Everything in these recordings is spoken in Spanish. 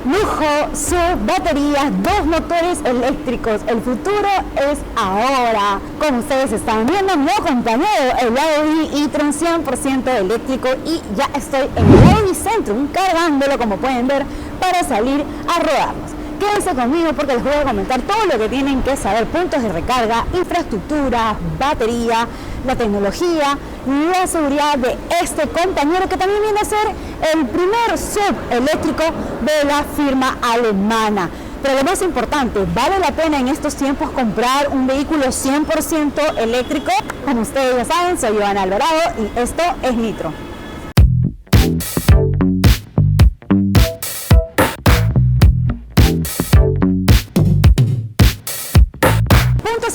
Lujo, sub, baterías, dos motores eléctricos. El futuro es ahora. Como ustedes están viendo, mi compañero, el Audi e-tron 100% eléctrico, y ya estoy en el Audi Centrum cargándolo, como pueden ver, para salir a rodarnos. Quédense conmigo porque les voy a comentar todo lo que tienen que saber: puntos de recarga, infraestructura, batería, la tecnología, la seguridad de este compañero, que también viene a ser el primer sub eléctrico de la firma alemana. Pero lo más importante, ¿vale la pena en estos tiempos comprar un vehículo 100% eléctrico? Como ustedes ya saben, soy Joana Alvarado y esto es Nitro.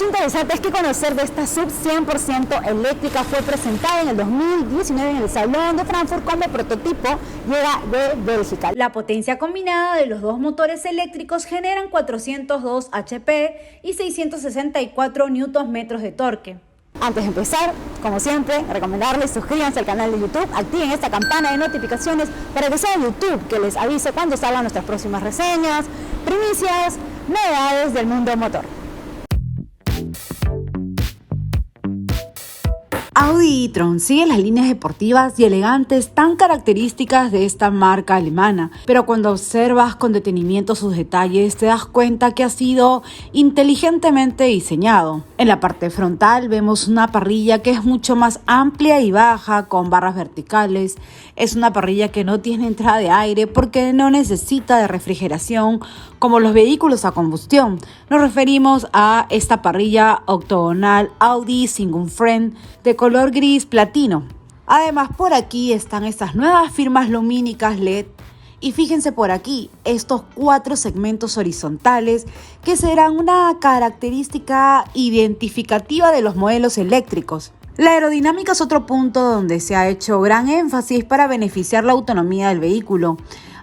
Interesante es que conocer de esta sub 100% eléctrica. Fue presentada en el 2019 en el Salón de Frankfurt como prototipo, llega de Bélgica. La potencia combinada de los dos motores eléctricos generan 402 HP y 664 Nm de torque. Antes de empezar, como siempre, recomendarles suscríbanse al canal de YouTube, activen esta campana de notificaciones para que sea YouTube que les avise cuando salgan nuestras próximas reseñas, primicias, novedades del mundo motor. Audi e-tron sigue las líneas deportivas y elegantes tan características de esta marca alemana, pero cuando observas con detenimiento sus detalles te das cuenta que ha sido inteligentemente diseñado. En la parte frontal vemos una parrilla que es mucho más amplia y baja, con barras verticales. Es una parrilla que no tiene entrada de aire porque no necesita de refrigeración como los vehículos a combustión. Nos referimos a esta parrilla octogonal Audi Single Frame de color gris platino. Además, por aquí están estas nuevas firmas lumínicas LED. Y fíjense por aquí, estos 4 segmentos horizontales que serán una característica identificativa de los modelos eléctricos. La aerodinámica es otro punto donde se ha hecho gran énfasis para beneficiar la autonomía del vehículo.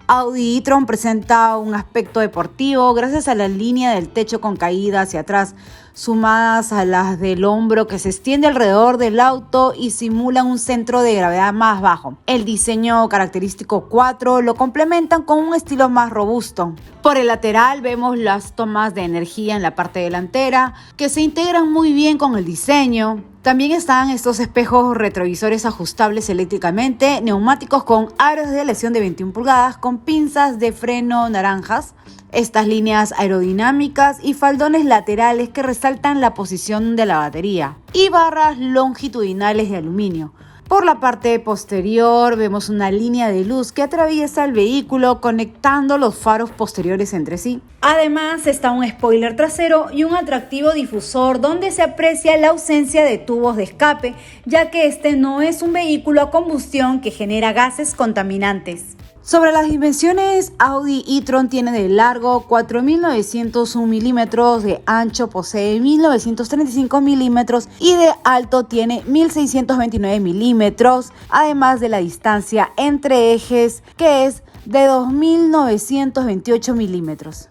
Audi e-tron presenta un aspecto deportivo gracias a la línea del techo con caída hacia atrás, sumadas a las del hombro que se extiende alrededor del auto y simulan un centro de gravedad más bajo. El diseño característico 4 lo complementan con un estilo más robusto. Por el lateral vemos las tomas de energía en la parte delantera que se integran muy bien con el diseño. También están estos espejos retrovisores ajustables eléctricamente, neumáticos con aros de aleación de 21 pulgadas con pinzas de freno naranjas, estas líneas aerodinámicas y faldones laterales que resaltan la posición de la batería, y barras longitudinales de aluminio. Por la parte posterior vemos una línea de luz que atraviesa el vehículo conectando los faros posteriores entre sí. Además está un spoiler trasero y un atractivo difusor donde se aprecia la ausencia de tubos de escape, ya que este no es un vehículo a combustión que genera gases contaminantes. Sobre las dimensiones, Audi e-tron tiene de largo 4.901 milímetros, de ancho posee 1.935 milímetros y de alto tiene 1.629 milímetros, además de la distancia entre ejes que es de 2.928 milímetros.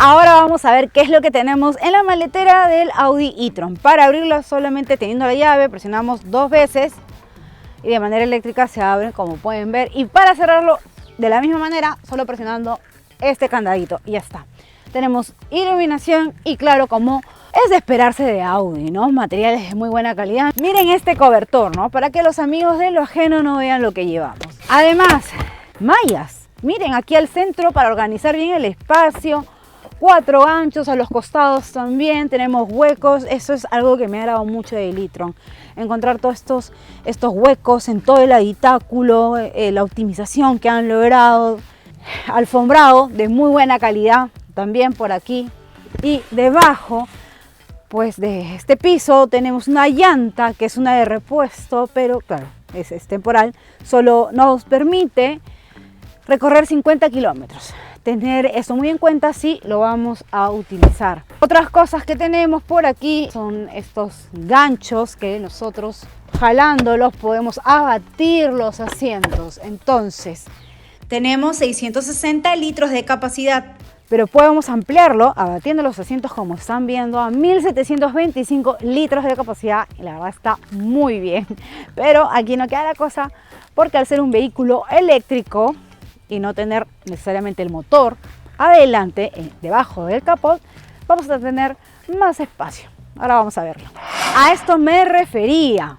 Ahora vamos a ver qué es lo que tenemos en la maletera del Audi e-tron. Para abrirla, solamente teniendo la llave, presionamos 2 veces y de manera eléctrica se abre, como pueden ver. Y para cerrarlo de la misma manera, solo presionando este candadito y ya está. Tenemos iluminación y, claro, como es de esperarse de Audi, ¿no? Materiales de muy buena calidad. Miren este cobertor, ¿no? Para que los amigos de lo ajeno no vean lo que llevamos. Además, mallas. Miren, aquí al centro para organizar bien el espacio. 4 anchos, a los costados también tenemos huecos. Eso es algo que me ha agradado mucho del e-tron, encontrar todos estos huecos en todo el habitáculo, la optimización que han logrado, alfombrado de muy buena calidad también por aquí. Y debajo, pues, de este piso tenemos una llanta que es una de repuesto, pero claro, es temporal, solo nos permite recorrer 50 kilómetros. Tener eso muy en cuenta si lo vamos a utilizar. Otras cosas que tenemos por aquí son estos ganchos que nosotros, jalándolos, podemos abatir los asientos. Entonces, tenemos 660 litros de capacidad, pero podemos ampliarlo abatiendo los asientos como están viendo a 1725 litros de capacidad y la verdad está muy bien. Pero aquí no queda la cosa porque al ser un vehículo eléctrico y no tener necesariamente el motor adelante, debajo del capot, vamos a tener más espacio. Ahora vamos a verlo. A esto me refería.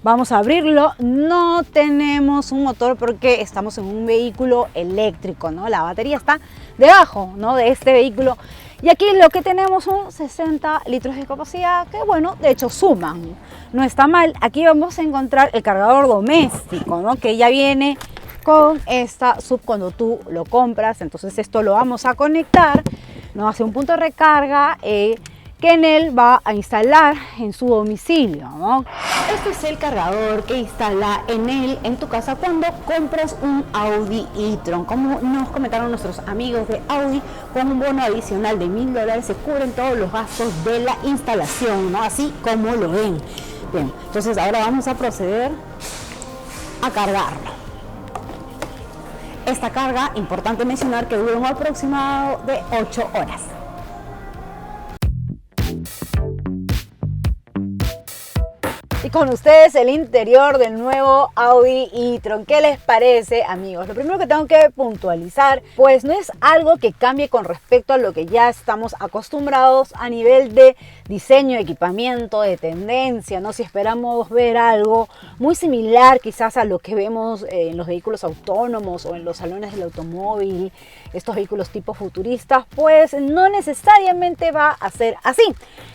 Vamos a abrirlo, no tenemos un motor porque estamos en un vehículo eléctrico, ¿no? La batería está debajo, ¿no?, de este vehículo. Y aquí lo que tenemos son 60 litros de capacidad, que bueno, de hecho suman, no está mal. Aquí vamos a encontrar el cargador doméstico, ¿no?, que ya viene con esta sub cuando tú lo compras. Entonces esto lo vamos a conectar, ¿no?, hacia un punto de recarga, que en él va a instalar en su domicilio, ¿no? Este es el cargador que instala en él, en tu casa, cuando compras un Audi e-tron. Como nos comentaron nuestros amigos de Audi, con un bono adicional de $1000 se cubren todos los gastos de la instalación, ¿no?, así como lo ven. Bien, entonces ahora vamos a proceder a cargarlo. Esta carga, importante mencionar que dura un aproximado de 8 horas. Y con ustedes el interior del nuevo Audi e-tron. ¿Qué les parece, amigos? Lo primero que tengo que puntualizar, pues no es algo que cambie con respecto a lo que ya estamos acostumbrados a nivel de diseño, equipamiento, de tendencia, ¿no? Si esperamos ver algo muy similar quizás a lo que vemos en los vehículos autónomos o en los salones del automóvil, estos vehículos tipo futuristas, pues no necesariamente va a ser así.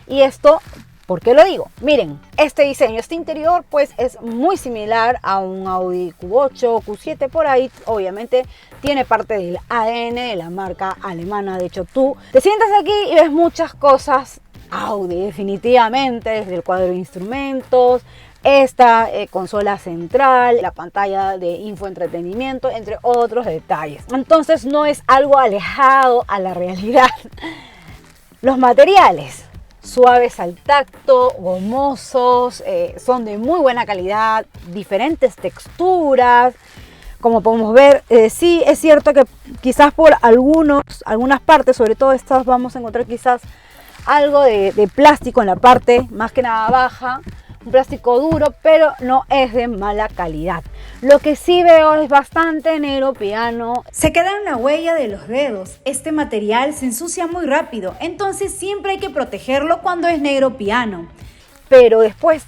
Y esto, ¿por qué lo digo? Miren, este diseño, este interior, pues es muy similar a un Audi Q8, Q7 por ahí. Obviamente tiene parte del ADN de la marca alemana. De hecho, tú te sientas aquí y ves muchas cosas Audi, definitivamente, desde el cuadro de instrumentos, esta consola central, la pantalla de infoentretenimiento, entre otros detalles. Entonces no es algo alejado a la realidad. Los materiales, suaves al tacto, gomosos, son de muy buena calidad, diferentes texturas. Como podemos ver, sí es cierto que quizás por algunas partes, sobre todo estas, vamos a encontrar quizás algo de plástico en la parte más que nada baja, un plástico duro, pero no es de mala calidad. Lo que sí veo es bastante negro piano. Se queda en la huella de los dedos. Este material se ensucia muy rápido, entonces siempre hay que protegerlo cuando es negro piano. Pero después,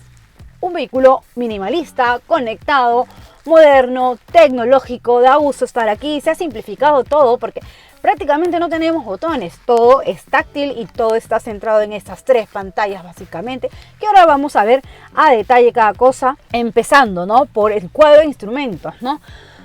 un vehículo minimalista, conectado, moderno, tecnológico, da gusto estar aquí. Se ha simplificado todo porque prácticamente no tenemos botones, todo es táctil y todo está centrado en estas 3 pantallas básicamente, que ahora vamos a ver a detalle cada cosa, empezando, ¿no?, por el cuadro de instrumentos, ¿no?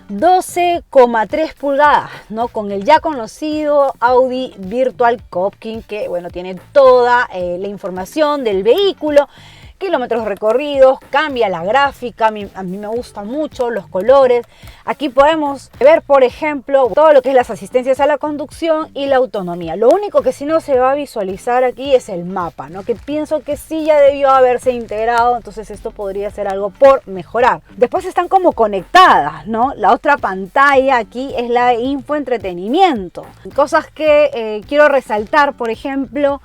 12,3 pulgadas, ¿no?, con el ya conocido Audi Virtual Cockpit, que bueno, tiene toda la información del vehículo, kilómetros recorridos, cambia la gráfica, a mí me gustan mucho los colores. Aquí podemos ver, por ejemplo, todo lo que es las asistencias a la conducción y la autonomía. Lo único que sí no se va a visualizar aquí es el mapa, ¿no?, que pienso que sí ya debió haberse integrado, entonces esto podría ser algo por mejorar. Después están como conectadas, ¿no? La otra pantalla aquí es la de infoentretenimiento. Cosas que quiero resaltar, por ejemplo,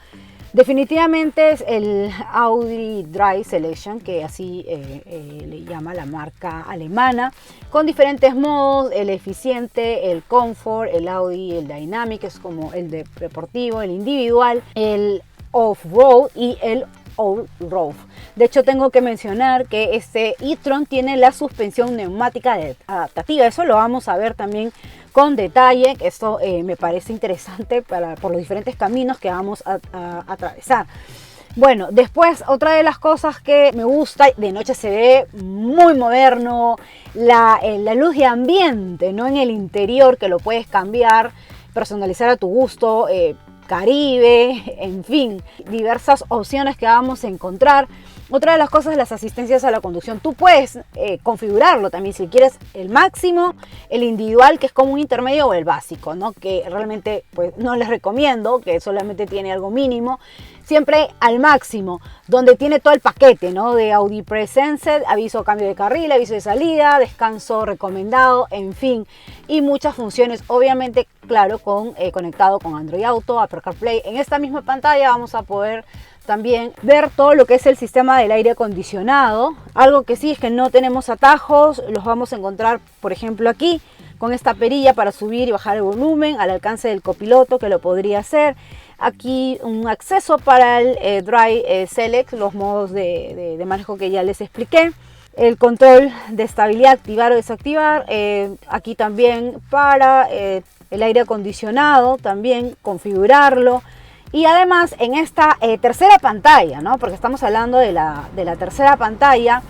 definitivamente es el Audi Drive Selection, que así le llama la marca alemana, con diferentes modos: el eficiente, el comfort, el Audi, el Dynamic, es como el deportivo, el individual, el off-road y el all-road. De hecho, tengo que mencionar que este e-tron tiene la suspensión neumática adaptativa. Eso lo vamos a ver también con detalle. Esto me parece interesante por los diferentes caminos que vamos a atravesar. Bueno, después otra de las cosas que me gusta, de noche se ve muy moderno, la luz de ambiente, ¿no?, en el interior, que lo puedes cambiar, personalizar a tu gusto, Caribe, en fin, diversas opciones que vamos a encontrar. Otra de las cosas es las asistencias a la conducción. Tú puedes configurarlo también si quieres el máximo, el individual, que es como un intermedio, o el básico, ¿no?, que realmente pues no les recomiendo, que solamente tiene algo mínimo. siempre al máximo, donde tiene todo el paquete, ¿no? De Audi Presence, aviso cambio de carril, aviso de salida, descanso recomendado, en fin, y muchas funciones, obviamente, claro, conectado con Android Auto, Apple CarPlay. En esta misma pantalla vamos a poder también ver todo lo que es el sistema del aire acondicionado. Algo que sí es que no tenemos atajos, los vamos a encontrar, por ejemplo, aquí, con esta perilla para subir y bajar el volumen al alcance del copiloto, que lo podría hacer. Aquí un acceso para el Drive Select, los modos de manejo que ya les expliqué. El control de estabilidad, activar o desactivar. Aquí también para el aire acondicionado, también configurarlo. Y además en esta tercera pantalla, ¿no? Porque estamos hablando de la tercera pantalla,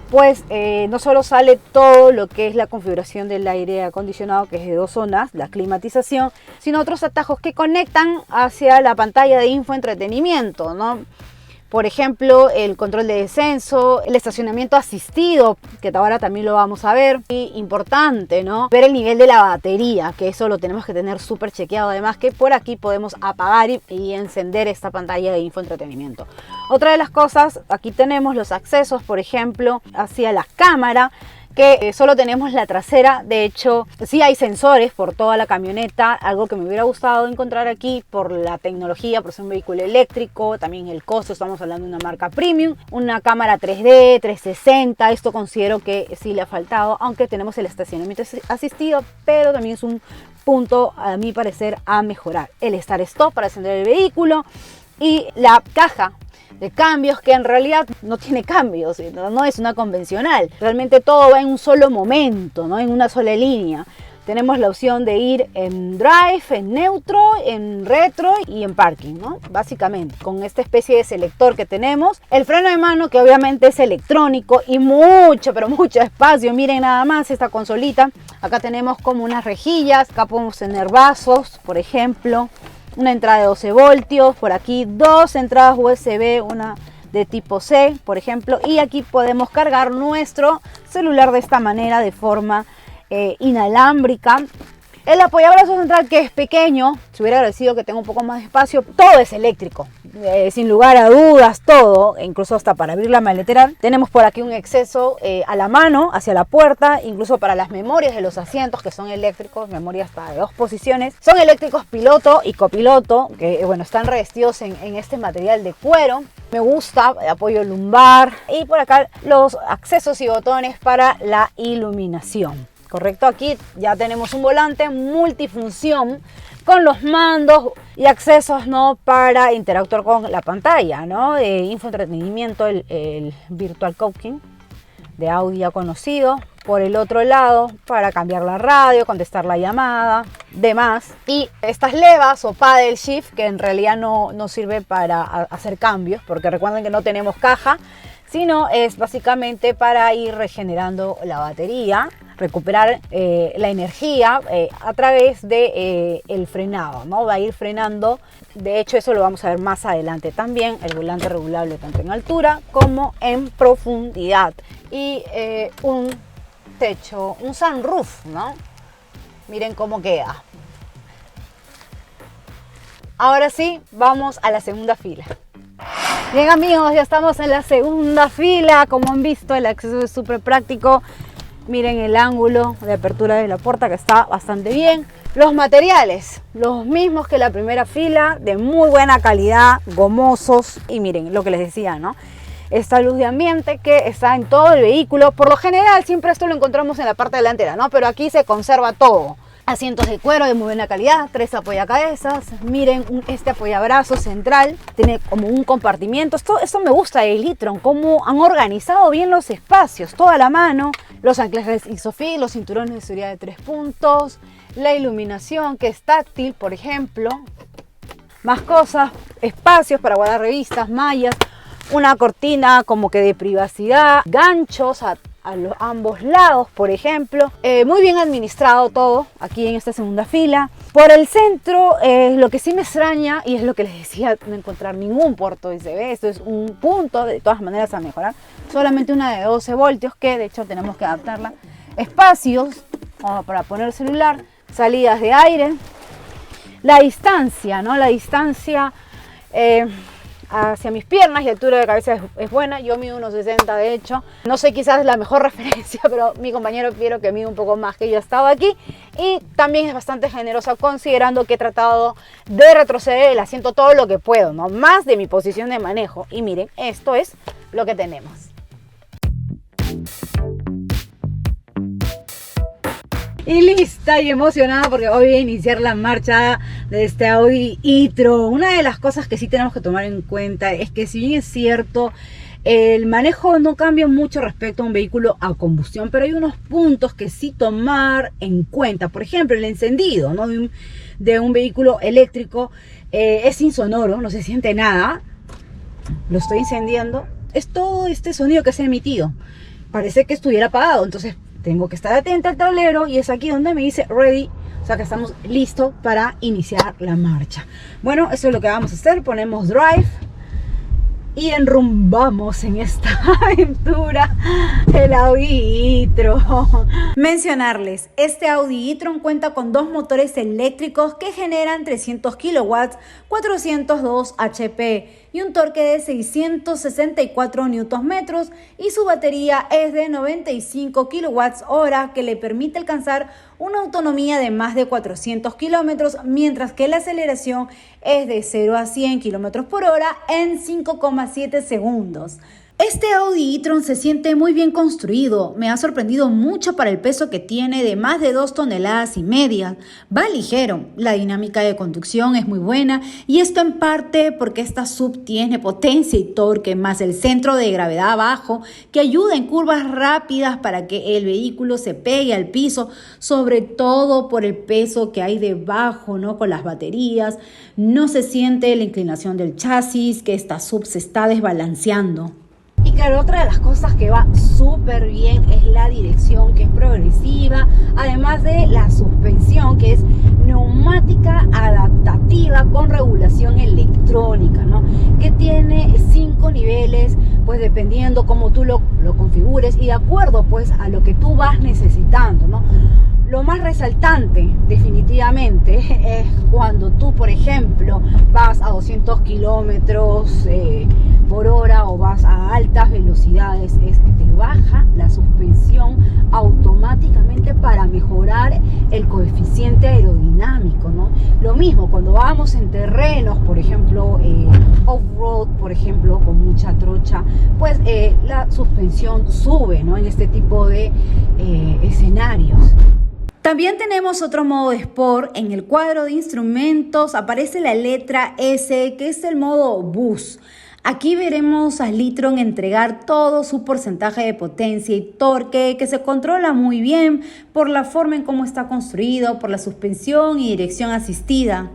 pues no solo sale todo lo que es la configuración del aire acondicionado, que es de 2 zonas, la climatización, sino otros atajos que conectan hacia la pantalla de infoentretenimiento, ¿no? Por ejemplo, el control de descenso, el estacionamiento asistido, que ahora también lo vamos a ver. Y importante, ¿no? Ver el nivel de la batería, que eso lo tenemos que tener súper chequeado. Además que por aquí podemos apagar y encender esta pantalla de infoentretenimiento. Otra de las cosas, aquí tenemos los accesos, por ejemplo, hacia la cámara, que solo tenemos la trasera. De hecho, sí hay sensores por toda la camioneta, algo que me hubiera gustado encontrar aquí por la tecnología, por ser un vehículo eléctrico, también el costo, estamos hablando de una marca premium, una cámara 3D, 360, esto considero que sí le ha faltado, aunque tenemos el estacionamiento asistido, pero también es un punto, a mi parecer, a mejorar. El Start Stop para encender el vehículo y la caja de cambios, que en realidad no tiene cambios, no es una convencional, realmente todo va en un solo momento, ¿no? En una sola línea. Tenemos la opción de ir en drive, en neutro, en retro y en parking, ¿no? Básicamente, con esta especie de selector que tenemos. El freno de mano, que obviamente es electrónico y mucho, pero mucho espacio. Miren nada más esta consolita. Acá tenemos como unas rejillas, acá podemos tener vasos, por ejemplo. Una entrada de 12 voltios, por aquí 2 entradas USB, una de tipo C, por ejemplo, y aquí podemos cargar nuestro celular de esta manera, de forma inalámbrica. El apoyabrazos central, que es pequeño, se hubiera agradecido que tenga un poco más de espacio. Todo es eléctrico, sin lugar a dudas, todo, incluso hasta para abrir la maletera. Tenemos por aquí un acceso a la mano, hacia la puerta, incluso para las memorias de los asientos, que son eléctricos, memoria hasta de 2 posiciones. Son eléctricos piloto y copiloto, que bueno, están revestidos en este material de cuero. Me gusta, apoyo lumbar, y por acá los accesos y botones para la iluminación. Correcto, aquí ya tenemos un volante multifunción con los mandos y accesos, ¿no? Para interactuar con la pantalla, ¿no? De infoentretenimiento, el Virtual Cockpit de Audi ya conocido. Por el otro lado, para cambiar la radio, contestar la llamada, demás. Y estas levas o paddle shift, que en realidad no sirve para hacer cambios, porque recuerden que no tenemos caja, sino es básicamente para ir regenerando la batería, recuperar la energía a través de el frenado, ¿no? Va a ir frenando. De hecho, eso lo vamos a ver más adelante también. El volante regulable tanto en altura como en profundidad. Y un techo, un sunroof, ¿no? Miren cómo queda. Ahora sí, vamos a la segunda fila. Bien amigos, ya estamos en la segunda fila. Como han visto, el acceso es súper práctico. Miren el ángulo de apertura de la puerta, que está bastante bien. Los materiales, los mismos que la primera fila, de muy buena calidad, gomosos. Y miren lo que les decía, ¿no? Esta luz de ambiente que está en todo el vehículo. Por lo general siempre esto lo encontramos en la parte delantera, ¿no? Pero aquí se conserva todo. Asientos de cuero de muy buena calidad, 3 apoyacabezas. Miren este apoyabrazo central, tiene como un compartimiento. Esto me gusta de e-tron, cómo han organizado bien los espacios, toda la mano. Los anclajes Isofix, los cinturones de seguridad de 3 puntos, la iluminación que es táctil, por ejemplo. Más cosas, espacios para guardar revistas, mallas, una cortina como que de privacidad, ganchos a ambos lados, por ejemplo. Muy bien administrado todo aquí en esta segunda fila. Por el centro, lo que sí me extraña, y es lo que les decía, no encontrar ningún puerto USB. Esto es un punto de todas maneras a mejorar. Solamente una de 12 voltios, que de hecho tenemos que adaptarla. Espacios para poner el celular, salidas de aire. La distancia, ¿no? La distancia hacia mis piernas y altura de cabeza es buena. Yo mido unos 60 de hecho. No soy quizás la mejor referencia, pero mi compañero Piero, que mide un poco más que yo, estaba aquí. Y también es bastante generosa considerando que he tratado de retroceder el asiento todo lo que puedo, ¿no? Más de mi posición de manejo. Y miren, esto es lo que tenemos. Y lista y emocionada porque hoy voy a iniciar la marcha de este Audi e-tron. Una de las cosas que sí tenemos que tomar en cuenta es que, si bien es cierto, el manejo no cambia mucho respecto a un vehículo a combustión, pero hay unos puntos que sí tomar en cuenta. Por ejemplo, el encendido, ¿no?, de un vehículo eléctrico es insonoro, no se siente nada. Lo estoy encendiendo, es todo este sonido que se ha emitido, parece que estuviera apagado. Entonces tengo que estar atenta al tablero y es aquí donde me dice ready, o sea que estamos listos para iniciar la marcha. Bueno, eso es lo que vamos a hacer. Ponemos drive y enrumbamos en esta aventura el Audi e-tron. Mencionarles, este Audi e-tron cuenta con dos motores eléctricos que generan 300 kilowatts, 402 HP y un torque de 664 Nm, y su batería es de 95 kWh que le permite alcanzar una autonomía de más de 400 kilómetros, mientras que la aceleración es de 0 a 100 km por hora en 5,7 segundos. Este Audi e-tron se siente muy bien construido, me ha sorprendido mucho para el peso que tiene de más de 2,5 toneladas. Va ligero, la dinámica de conducción es muy buena y esto en parte porque esta sub tiene potencia y torque más el centro de gravedad bajo que ayuda en curvas rápidas para que el vehículo se pegue al piso, sobre todo por el peso que hay debajo, ¿no?, con las baterías. No se siente la inclinación del chasis, que esta sub se está desbalanceando. Y claro, otra de las cosas que va súper bien es la dirección, que es progresiva, además de la suspensión, que es neumática adaptativa con regulación electrónica, ¿no?, que tiene 5 niveles, pues dependiendo cómo tú lo configures y de acuerdo pues a lo que tú vas necesitando, ¿no? Lo más resaltante definitivamente es cuando tú, por ejemplo, vas a 200 kilómetros por hora o vas a altas velocidades, es que te baja la suspensión automáticamente para mejorar el coeficiente aerodinámico, ¿no? Lo mismo cuando vamos en terrenos, por ejemplo, off-road, por ejemplo, con mucha trocha, pues la suspensión sube, ¿no?, en este tipo de escenarios. También tenemos otro modo de Sport. En el cuadro de instrumentos aparece la letra S, que es el modo Boost. Aquí veremos al e-tron entregar todo su porcentaje de potencia y torque, que se controla muy bien por la forma en cómo está construido, por la suspensión y dirección asistida.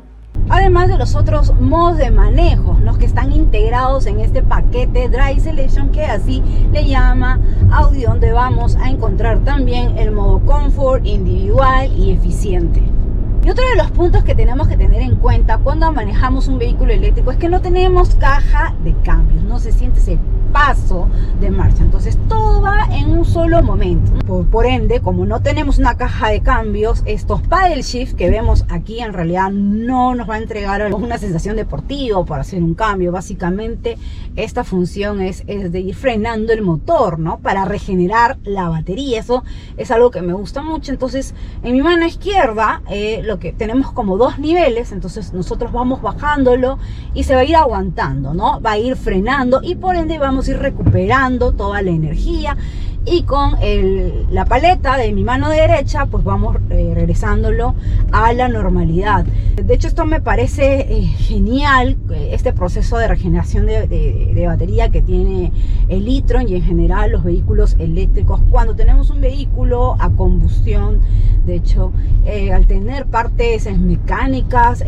Además de los otros modos de manejo, los que están integrados en este paquete Drive Selection, que así le llama Audi, donde vamos a encontrar también el modo Comfort, individual y eficiente. Y otro de los puntos que tenemos que tener en cuenta cuando manejamos un vehículo eléctrico es que no tenemos caja de cambios, no se siente ese paso de marcha, entonces todo va en un solo momento. Por ende, como no tenemos una caja de cambios, estos paddle shift que vemos aquí en realidad no nos va a entregar una sensación deportiva para hacer un cambio. Básicamente esta función es de ir frenando el motor, ¿no?, para regenerar la batería. Eso es algo que me gusta mucho. Entonces en mi mano izquierda lo que tenemos como 2 niveles, entonces nosotros vamos bajándolo y se va a ir aguantando, ¿no?, va a ir frenando y por ende vamos a ir recuperando toda la energía. Y con la paleta de mi mano derecha pues vamos regresándolo a la normalidad. De hecho, esto me parece genial, este proceso de regeneración de batería que tiene el e-tron y en general los vehículos eléctricos. Cuando tenemos un vehículo a combustión, de hecho, al tener partes mecánicas,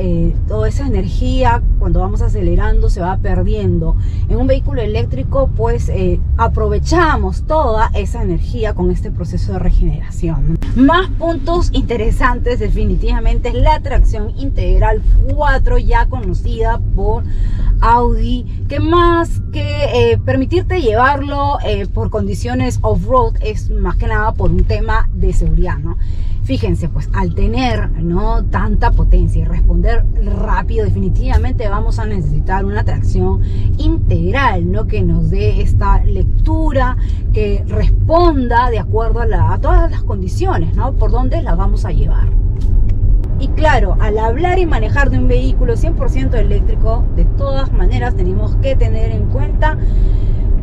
toda esa energía cuando vamos acelerando se va perdiendo. En un vehículo eléctrico pues aprovechamos toda esa energía con este proceso de regeneración. Más puntos interesantes definitivamente es la tracción integral 4, ya conocida por Audi, que más que permitirte llevarlo por condiciones off-road es más que nada por un tema de seguridad, ¿no? Fíjense, pues al tener, ¿no?, tanta potencia y responder rápido, definitivamente vamos a necesitar una tracción integral, ¿no?, que nos dé esta lectura, que responda de acuerdo a todas las condiciones, ¿no?, por dónde la vamos a llevar. Y claro, al hablar y manejar de un vehículo 100% eléctrico, de todas maneras tenemos que tener en cuenta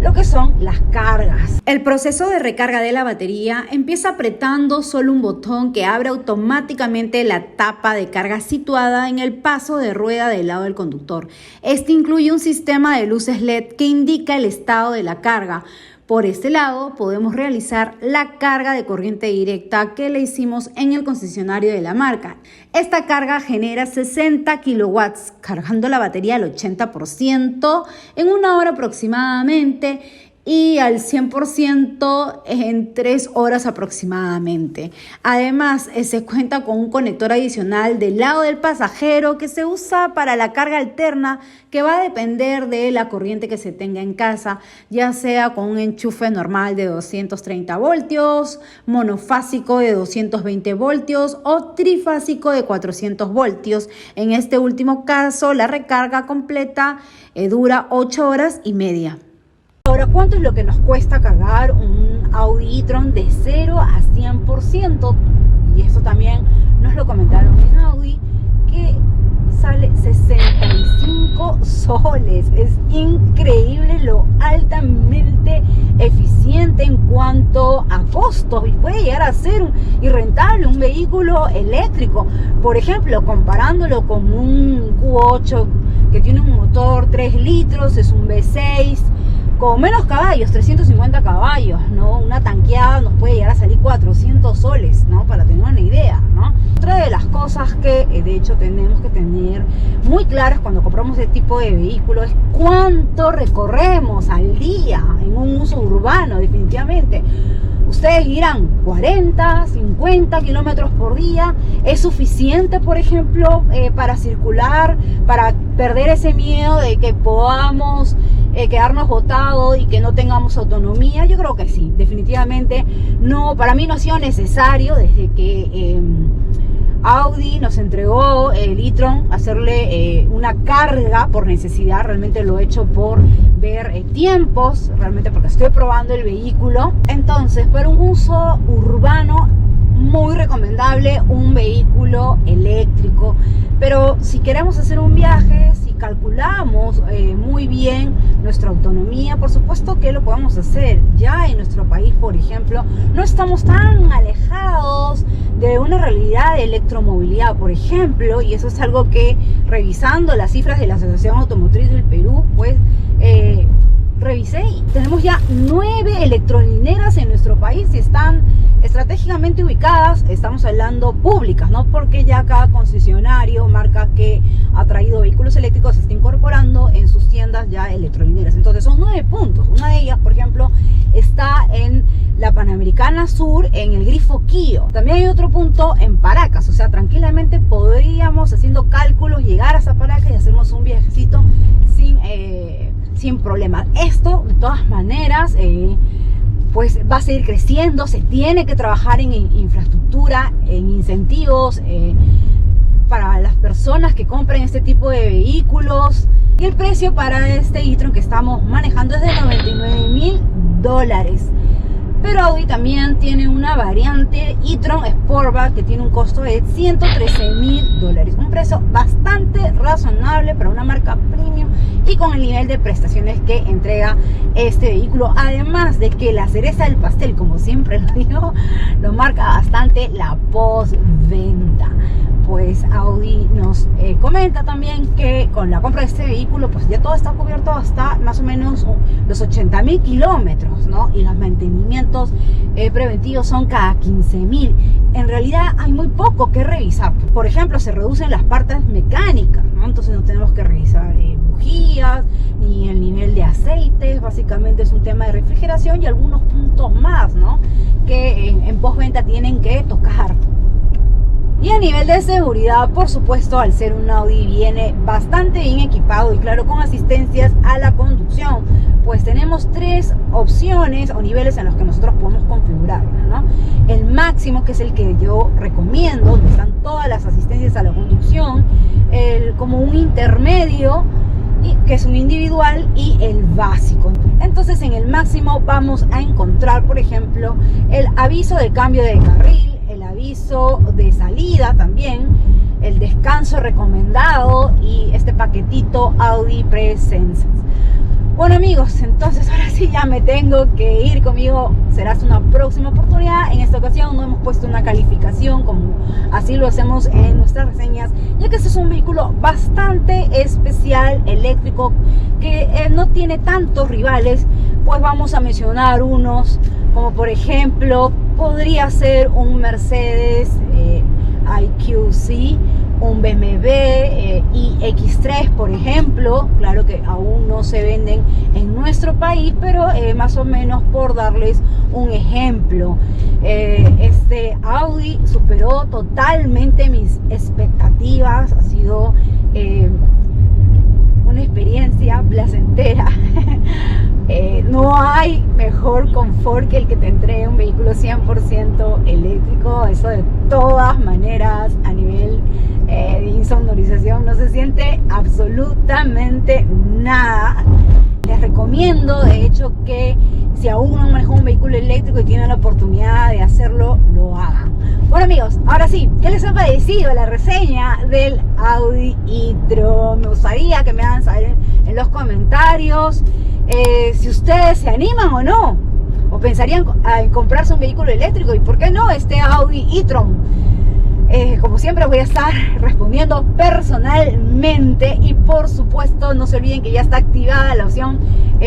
lo que son las cargas. El proceso de recarga de la batería empieza apretando solo un botón que abre automáticamente la tapa de carga situada en el paso de rueda del lado del conductor. Este incluye un sistema de luces LED que indica el estado de la carga. Por este lado podemos realizar la carga de corriente directa que le hicimos en el concesionario de la marca. Esta carga genera 60 kilowatts, cargando la batería al 80% en 1 hora aproximadamente y al 100% en 3 horas aproximadamente. Además, se cuenta con un conector adicional del lado del pasajero que se usa para la carga alterna, que va a depender de la corriente que se tenga en casa, ya sea con un enchufe normal de 230 voltios, monofásico de 220 voltios o trifásico de 400 voltios. En este último caso, la recarga completa dura 8 horas y media. Ahora, ¿cuánto es lo que nos cuesta cargar un Audi e-tron de 0 a 100%? Y eso también nos lo comentaron en Audi, que sale 65 soles. Es increíble lo altamente eficiente en cuanto a costos, y puede llegar a ser irrentable un vehículo eléctrico. Por ejemplo, comparándolo con un Q8 que tiene un motor 3 litros, es un V6 con menos caballos, 350 caballos, ¿no? Una tanqueada nos puede llegar a salir 400 soles, ¿no?, para tener una idea, ¿no? Otra de las cosas que de hecho tenemos que tener muy claras cuando compramos este tipo de vehículo es cuánto recorremos al día en un uso urbano. Definitivamente ustedes dirán 40, 50 kilómetros por día. ¿Es suficiente, por ejemplo, para circular, para perder ese miedo de que podamos quedarnos botados y que no tengamos autonomía? Yo creo que sí, definitivamente no. Para mí no ha sido necesario desde que Audi nos entregó el e-tron hacerle una carga por necesidad. Realmente lo he hecho por ver tiempos, realmente porque estoy probando el vehículo. Entonces, para un uso urbano, muy recomendable un vehículo eléctrico. Pero si queremos hacer un viaje, si calculamos muy bien nuestra autonomía, por supuesto que lo podemos hacer. Ya en nuestro país, por ejemplo, no estamos tan alejados de una realidad de electromovilidad, por ejemplo, y eso es algo que, revisando las cifras de la Asociación Automotriz del Perú, pues revisé y tenemos ya 9 electrolineras en nuestro país y están estratégicamente ubicadas, estamos hablando públicas, ¿no?, porque ya cada concesionario, marca que ha traído vehículos eléctricos, está incorporando en sus tiendas ya electrolineras. Entonces son 9 puntos. Una de ellas, por ejemplo, está en la Panamericana Sur, en el Grifo Quillo. También hay otro punto en Paracas. O sea, tranquilamente podríamos, haciendo cálculos, llegar hasta Paracas y hacernos un viajecito sin problema. Esto, de todas maneras, pues va a seguir creciendo. Se tiene que trabajar en infraestructura, en incentivos para las personas que compren este tipo de vehículos. Y el precio para este e-tron que estamos manejando es de $99,000. Pero Audi también tiene una variante e-tron Sportback que tiene un costo de $113,000. Un precio bastante razonable para una marca premium y con el nivel de prestaciones que entrega este vehículo. Además de que la cereza del pastel, como siempre lo digo, lo marca bastante la postventa. Pues Audi nos comenta también que con la compra de este vehículo pues ya todo está cubierto hasta más o menos los 80,000 kilómetros, ¿no? Y los mantenimientos preventivos son cada 15,000. En realidad hay muy poco que revisar. Por ejemplo, se reducen las partes mecánicas, ¿no? Entonces no tenemos que revisar bujías ni el nivel de aceites. Básicamente es un tema de refrigeración y algunos puntos más, ¿no?, que en postventa tienen que tocar. Y a nivel de seguridad, por supuesto, al ser un Audi viene bastante bien equipado y claro, con asistencias a la conducción, pues tenemos 3 opciones o niveles en los que nosotros podemos configurarlo, ¿no? El máximo, que es el que yo recomiendo, donde están todas las asistencias a la conducción, como un intermedio, que es un individual, y el básico. Entonces en el máximo vamos a encontrar, por ejemplo, el aviso de cambio de carril, el aviso de salida también, el descanso recomendado y este paquetito Audi Presence. Bueno amigos, entonces ahora sí ya me tengo que ir. Conmigo será hasta una próxima oportunidad. En esta ocasión no hemos puesto una calificación como así lo hacemos en nuestras reseñas, ya que este es un vehículo bastante especial, eléctrico, que no tiene tantos rivales. Pues vamos a mencionar unos, como por ejemplo podría ser un Mercedes EQC, un BMW iX3, por ejemplo. Claro que aún no se venden en nuestro país, pero más o menos por darles un ejemplo. Este Audi superó totalmente mis expectativas. Ha sido una experiencia placentera. No hay mejor confort que el que te entregue un vehículo 100% eléctrico. Eso de todas maneras, a nivel de insonorización, no se siente absolutamente nada. Les recomiendo, de hecho, que si aún no manejan un vehículo eléctrico y tienen la oportunidad de hacerlo, lo hagan. Bueno amigos, ahora sí, ¿qué les ha parecido la reseña del Audi e-tron? Me gustaría que me hagan saber en los comentarios si ustedes se animan o no, o pensarían en comprarse un vehículo eléctrico, y por qué no este Audi e-tron. Como siempre voy a estar respondiendo personalmente, y por supuesto no se olviden que ya está activada la opción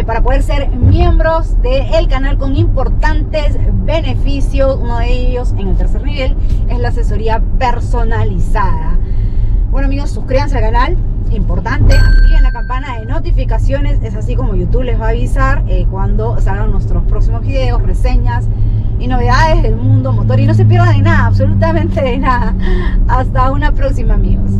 para poder ser miembros del canal con importantes beneficios. Uno de ellos, en el tercer nivel, es la asesoría personalizada. Bueno amigos, suscríbanse al canal, importante, activen la campana de notificaciones, es así como YouTube les va a avisar cuando salgan nuestros próximos videos, reseñas y novedades del mundo motor, y no se pierdan de nada, absolutamente de nada. Hasta una próxima amigos.